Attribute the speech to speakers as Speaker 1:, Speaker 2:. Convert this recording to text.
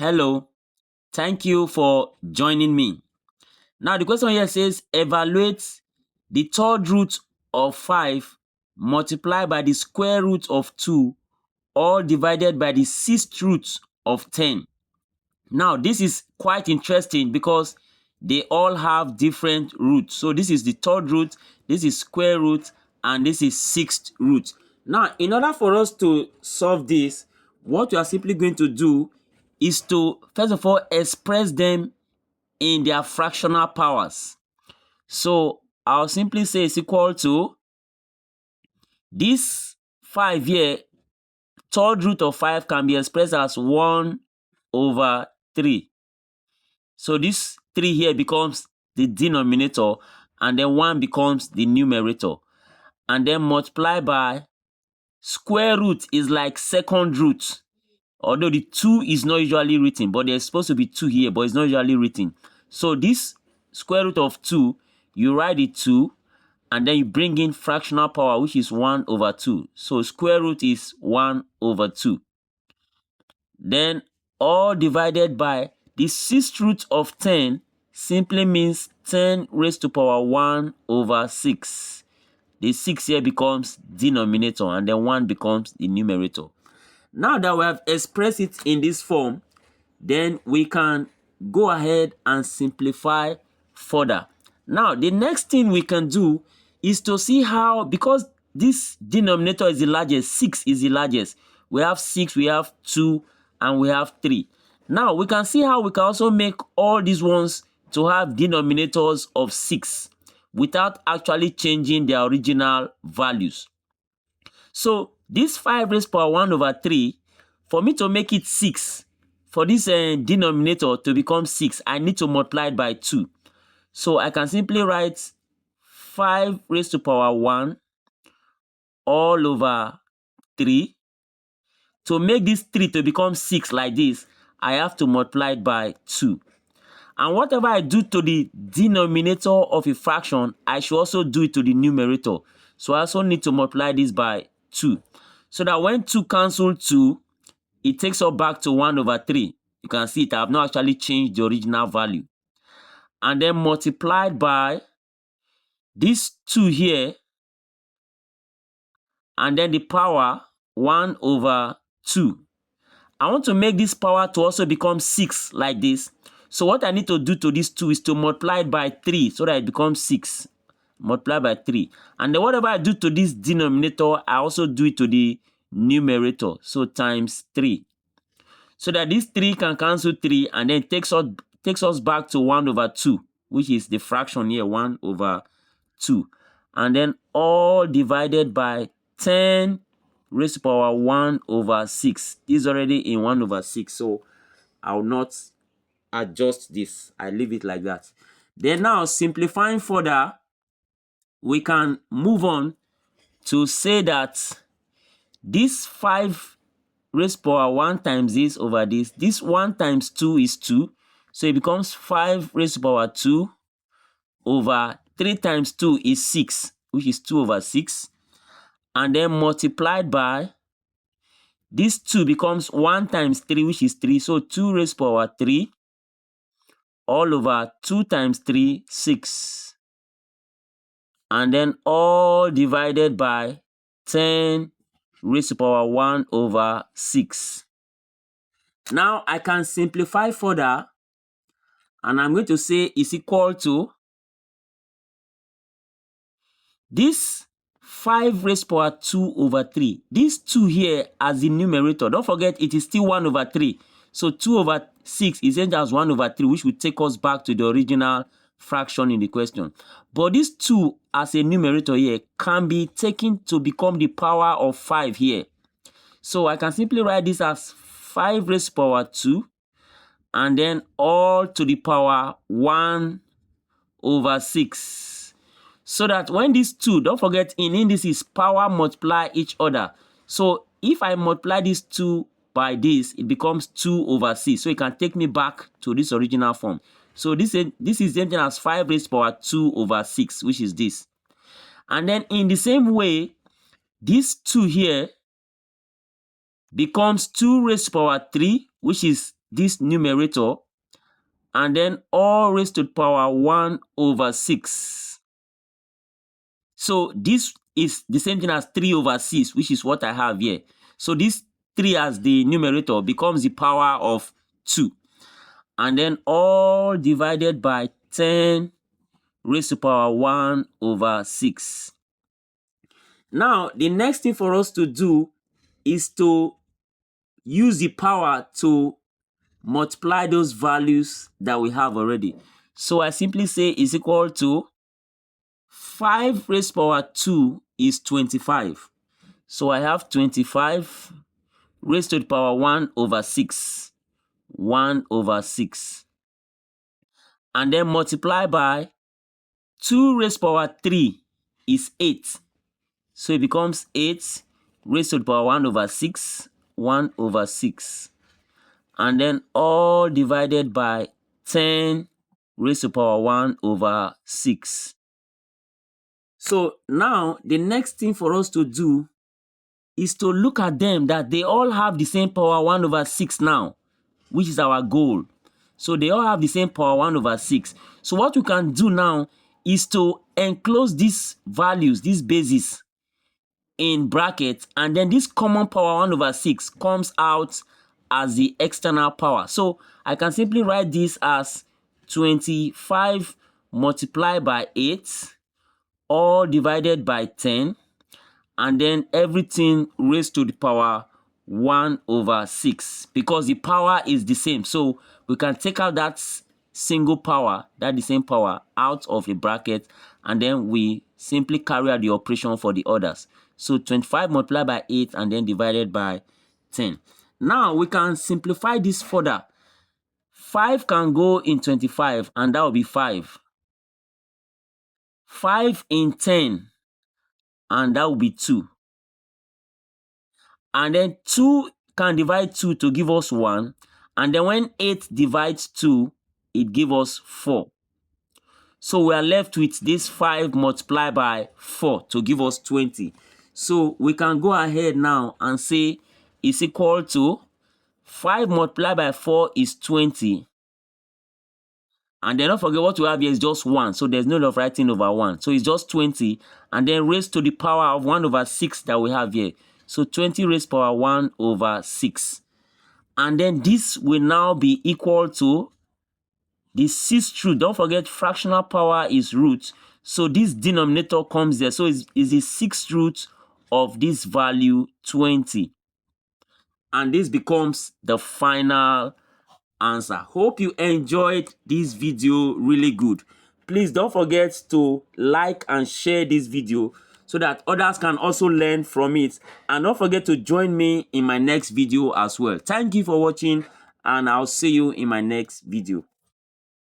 Speaker 1: Hello, thank you for joining me. Now, the question here says evaluate the third root of 5 multiplied by the square root of 2 all divided by the sixth root of 10. Now, this is quite interesting because they all have different roots. So, this is the third root, this is square root, and this is sixth root. Now, in order for us to solve this, what we are simply going to do is to, first of all, express them in their fractional powers. So, I'll simply say it's equal to this 5 here, third root of 5 can be expressed as 1 over 3. So this 3 here becomes the denominator, and then 1 becomes the numerator. And then multiply by square root is like second root. Although the 2 is not usually written, but there's supposed to be 2 here, but it's not usually written. So this square root of 2, you write it 2, and then you bring in fractional power, which is 1 over 2. So square root is 1 over 2. Then all divided by the sixth root of 10 simply means 10 raised to power 1 over 6. The 6 here becomes denominator, and then 1 becomes the numerator. Now that we have expressed it in this form, then we can go ahead and simplify further. Now, the next thing we can do is to see how, because this denominator is the largest, 6 is the largest. We have 6, we have 2, and we have 3. Now, we can see how we can also make all these ones to have denominators of 6 without actually changing their original values. So, this 5 raised power 1 over 3, for me to make it 6, for this denominator to become 6, I need to multiply it by 2. So I can simply write 5 raised to power 1 all over 3. To make this 3 to become 6 like this, I have to multiply it by 2. And whatever I do to the denominator of a fraction, I should also do it to the numerator. So I also need to multiply this by 2. So that when 2 cancel 2, it takes us back to 1 over 3. You can see it, I have not actually changed the original value. And then multiplied by this 2 here, and then the power 1 over 2. I want to make this power to also become 6 like this. So what I need to do to this 2 is to multiply it by 3 so that it becomes 6. Multiply by 3. And then whatever I do to this denominator, I also do it to the numerator. So times 3. So that this 3 can cancel 3, and then takes us back to 1 over 2, which is the fraction here, 1 over 2. And then all divided by 10 raised to power 1 over 6. This is already in 1 over 6, so I will not adjust this. I leave it like that. Then now, simplifying further, we can move on to say that this 5 raised power 1 times this over this 1 times 2 is 2. So it becomes 5 raised to power 2 over 3 times 2 is 6, which is 2 over 6. And then multiplied by this 2 becomes 1 times 3, which is 3. So 2 raised to power 3 all over 2 times 3, 6. And then all divided by 10 raised to power 1 over 6. Now I can simplify further, and I'm going to say is equal to this 5 raised to power 2 over 3. This 2 here as the numerator. Don't forget it is still 1 over 3. So 2 over 6 is same as 1 over 3, which will take us back to the original fraction in the question. But this 2 as a numerator here can be taken to become the power of 5 here. So I can simply write this as 5 raised to power 2, and then all to the power 1 over 6. So that when these 2, don't forget in indices, power multiply each other. So if I multiply these 2 by this, it becomes 2 over 6. So it can take me back to this original form. So this is the same thing as 5 raised to power 2 over 6, which is this. And then in the same way, this 2 here becomes 2 raised to power 3, which is this numerator, and then all raised to the power 1 over 6. So this is the same thing as 3 over 6, which is what I have here. So this 3 as the numerator becomes the power of 2. And then all divided by 10 raised to power 1 over 6. Now, the next thing for us to do is to use the power to multiply those values that we have already. So I simply say is equal to 5 raised to power 2 is 25. So I have 25 raised to the power 1 over 6. 1 over 6. And then multiply by 2 raised to power 3 is 8. So it becomes 8 raised to the power 1 over 6. 1 over 6. And then all divided by 10 raised to power 1 over 6. So now the next thing for us to do is to look at them that they all have the same power 1 over 6 now, which is our goal. So they all have the same power 1 over 6. So what we can do now is to enclose these values, these bases, in brackets, and then this common power 1 over 6 comes out as the external power. So I can simply write this as 25 multiplied by 8, all divided by 10, and then everything raised to the power 1 over 6, because the power is the same. So we can take out that single power, that the same power, out of the bracket, and then we simply carry out the operation for the others. So 25 multiplied by 8 and then divided by 10. Now we can simplify this further. 5 can go in 25 and that will be 5. 5 in 10 and that will be 2. And then 2 can divide 2 to give us 1. And then when 8 divides 2, it gives us 4. So we are left with this 5 multiplied by 4 to give us 20. So we can go ahead now and say it's equal to 5 multiplied by 4 is 20. And then don't forget what we have here is just 1. So there's no need of writing over 1. So it's just 20. And then raised to the power of 1 over 6 that we have here. So 20 raised to power 1 over 6. And then this will now be equal to the 6th root. Don't forget fractional power is root. So this denominator comes there. So it's the 6th root of this value 20. And this becomes the final answer. Hope you enjoyed this video really good. Please don't forget to like and share this video so that others can also learn from it. And don't forget to join me in my next video as well. Thank you for watching, and I'll see you in my next video.